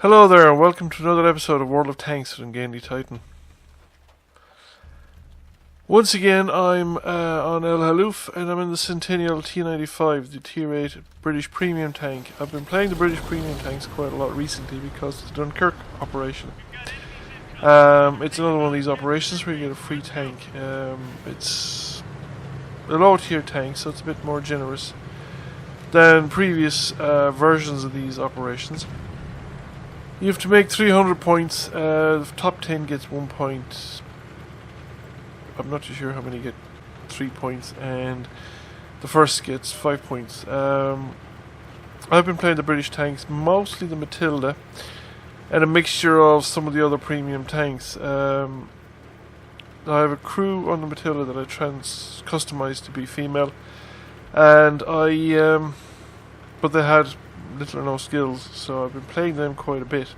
Hello there, and welcome to another episode of World of Tanks with Centennial Titan. Once again, I'm on El Halluff, and I'm in the Centennial T95, the Tier 8 British Premium Tank. I've been playing the British Premium Tanks quite a lot recently because of the Dunkirk operation. It's another one of these operations where you get a free tank. It's a low tier tank, so it's a bit more generous than previous versions of these operations. You have to make 300 points. The top 10 gets 1 point. I'm not too sure how many get 3 points, and the first gets 5 points. I've been playing the British tanks, mostly the Matilda, and a mixture of some of the other premium tanks. I have a crew on the Matilda that I customized to be female, and but they had little or no skills, so I've been playing them quite a bit.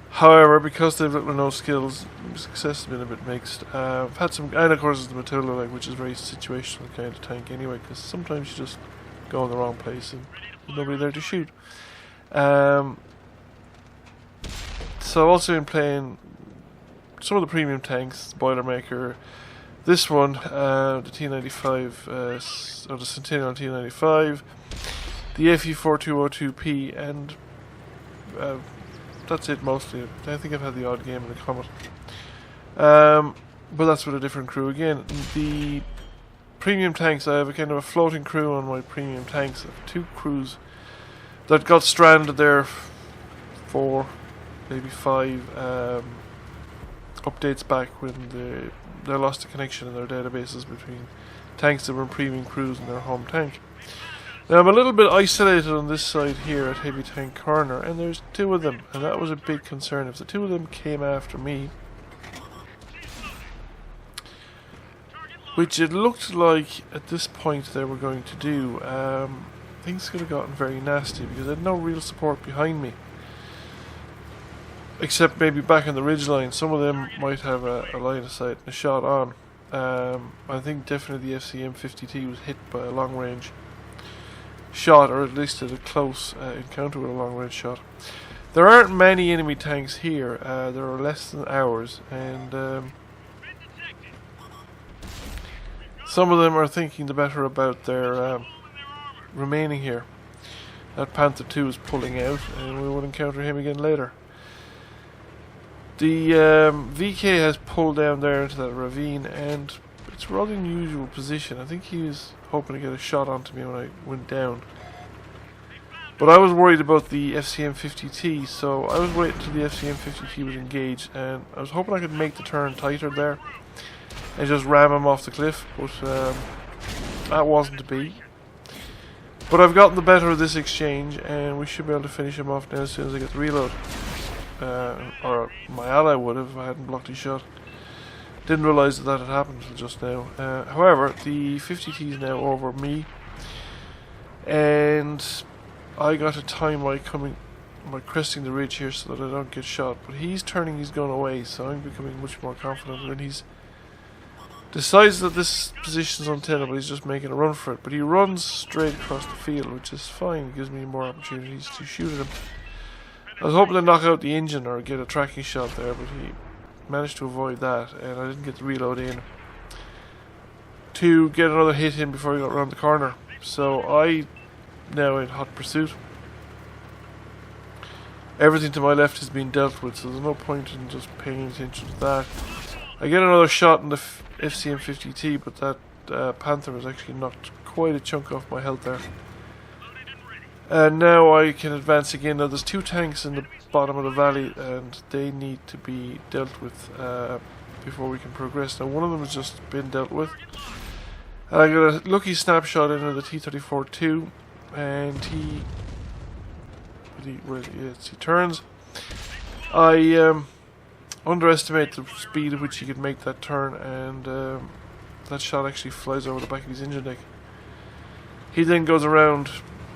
However, because they've little or no skills, success has been a bit mixed. I've had some, and of course it's the Matilda, which is a very situational kind of tank anyway, because sometimes you just go in the wrong place and there's nobody there to shoot. So I've also been playing some of the premium tanks, the Boilermaker, this one, the T95, or the Centennial T95, the FE4202P, and that's it mostly. I think I've had the odd game in the Comet. But that's with a different crew again. The premium tanks, I have a kind of a floating crew on my premium tanks. I have 2 crews that got stranded there, 4, maybe 5 updates back when they lost the connection in their databases between tanks that were in premium crews and their home tank. Now I'm a little bit isolated on this side here at Heavy Tank Corner, and there's 2 of them, and that was a big concern. If the 2 of them came after me, which it looked like at this point they were going to do, things could have gotten very nasty because I had no real support behind me. Except maybe back on the ridgeline, some of them might have a line of sight and a shot on. I think definitely the FCM50T was hit by a long range shot, or at least at a close encounter with a long range shot. There aren't many enemy tanks here. There are less than ours, and some of them are thinking the better about their remaining here. That Panther 2 is pulling out, and we will encounter him again later. The VK has pulled down there into that ravine, and it's a rather unusual position. I think he was hoping to get a shot onto me when I went down. But I was worried about the FCM50T, so I was waiting until the FCM50T was engaged, and I was hoping I could make the turn tighter there and just ram him off the cliff, but that wasn't to be. But I've gotten the better of this exchange, and we should be able to finish him off now as soon as I get the reload. Or my ally would have if I hadn't blocked his shot. Didn't realise that had happened until just now. However, the 50T is now over me, and I got to time my cresting the ridge here so that I don't get shot. But he's turning his gun away, so I'm becoming much more confident when he's decides that this position is untenable. He's just making a run for it, but he runs straight across the field, which is fine. It gives me more opportunities to shoot at him. I was hoping to knock out the engine or get a tracking shot there, but he managed to avoid that, and I didn't get the reload in to get another hit in before he got around the corner. So I now in hot pursuit. Everything to my left has been dealt with, so there's no point in just paying attention to that. I get another shot in the FCM50T, but that Panther has actually knocked quite a chunk off my health there. And now I can advance again. Now there's 2 tanks in the bottom of the valley, and they need to be dealt with before we can progress. Now one of them has just been dealt with. I got a lucky snapshot into the T34-2, and he turns. I underestimate the speed at which he could make that turn, and that shot actually flies over the back of his engine deck. He then goes around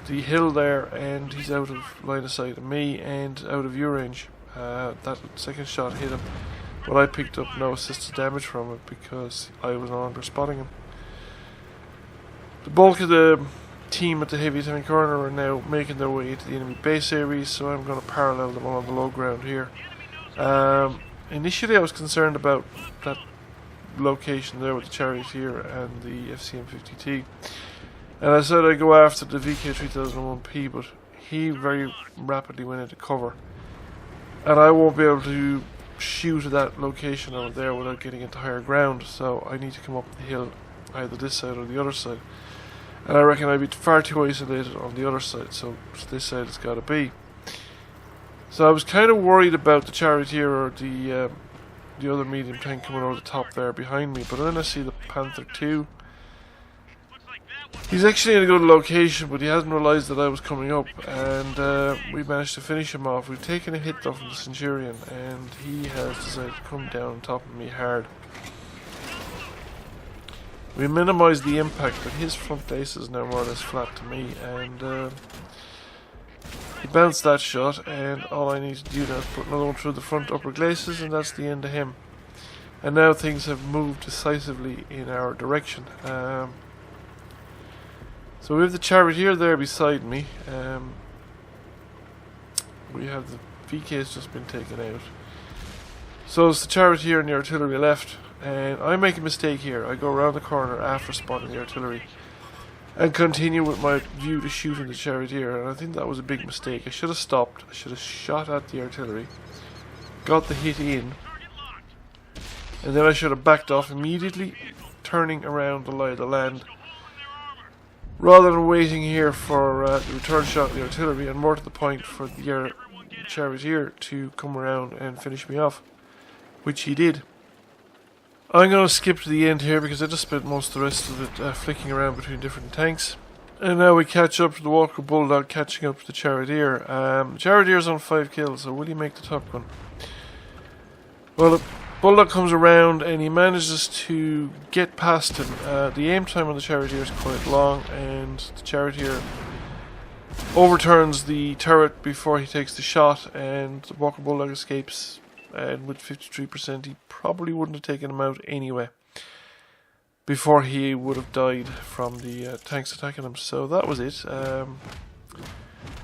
the hill there, and he's out of line of sight of me and out of view range. That second shot hit him, but I picked up no assisted damage from it because I was no longer spotting him. The bulk of the team at the heavy tank corner are now making their way into the enemy base areas, so I'm going to parallel them along the low ground here. Initially I was concerned about that location there with the Charioteer and the FCM-50T, and I said I'd go after the VK3001P, but he very rapidly went into cover, and I won't be able to shoot at that location over there without getting into higher ground, so I need to come up the hill either this side or the other side, and I reckon I'd be far too isolated on the other side, so this side it's got to be. So I was kind of worried about the Charioteer or the other medium tank coming over the top there behind me, but then I see the Panther 2. He's actually in a good location, but he hasn't realised that I was coming up, and we managed to finish him off. We've taken a hit though from the Centurion, and he has decided to come down on top of me hard. We minimised the impact, but his front base is now more or less flat to me, and he bounced that shot, and all I need to do now is put another one through the front upper glacis, and that's the end of him. And now things have moved decisively in our direction. So we have the Charioteer there beside me. We have the VK has just been taken out. So it's the Charioteer and the artillery left, and I make a mistake here. I go around the corner after spotting the artillery and continue with my view to shooting the Charioteer, and I think that was a big mistake. I should have stopped. I should have shot at the artillery, got the hit in, and then I should have backed off immediately, turning around the lie of the land, rather than waiting here for the return shot of the artillery, and more to the point for the Charioteer to come around and finish me off, which he did. I'm going to skip to the end here because I just spent most of the rest of it flicking around between different tanks. And now we catch up to the Walker Bulldog catching up to the Charioteer. Charioteer's on 5 kills, so will he make the top gun? Well, the Bulldog comes around and he manages to get past him. The aim time on the Charioteer is quite long, and the Charioteer overturns the turret before he takes the shot, and the Walker Bulldog escapes. And with 53%, he probably wouldn't have taken him out anyway before he would have died from the tanks attacking him. So that was it.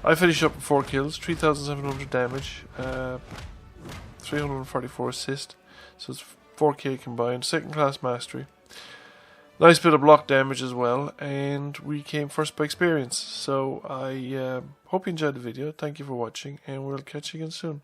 I finished up with 4 kills, 3,700 damage, 344 assist, so it's 4k combined, second class mastery. Nice bit of block damage as well, and we came first by experience. So I hope you enjoyed the video, thank you for watching, and we'll catch you again soon.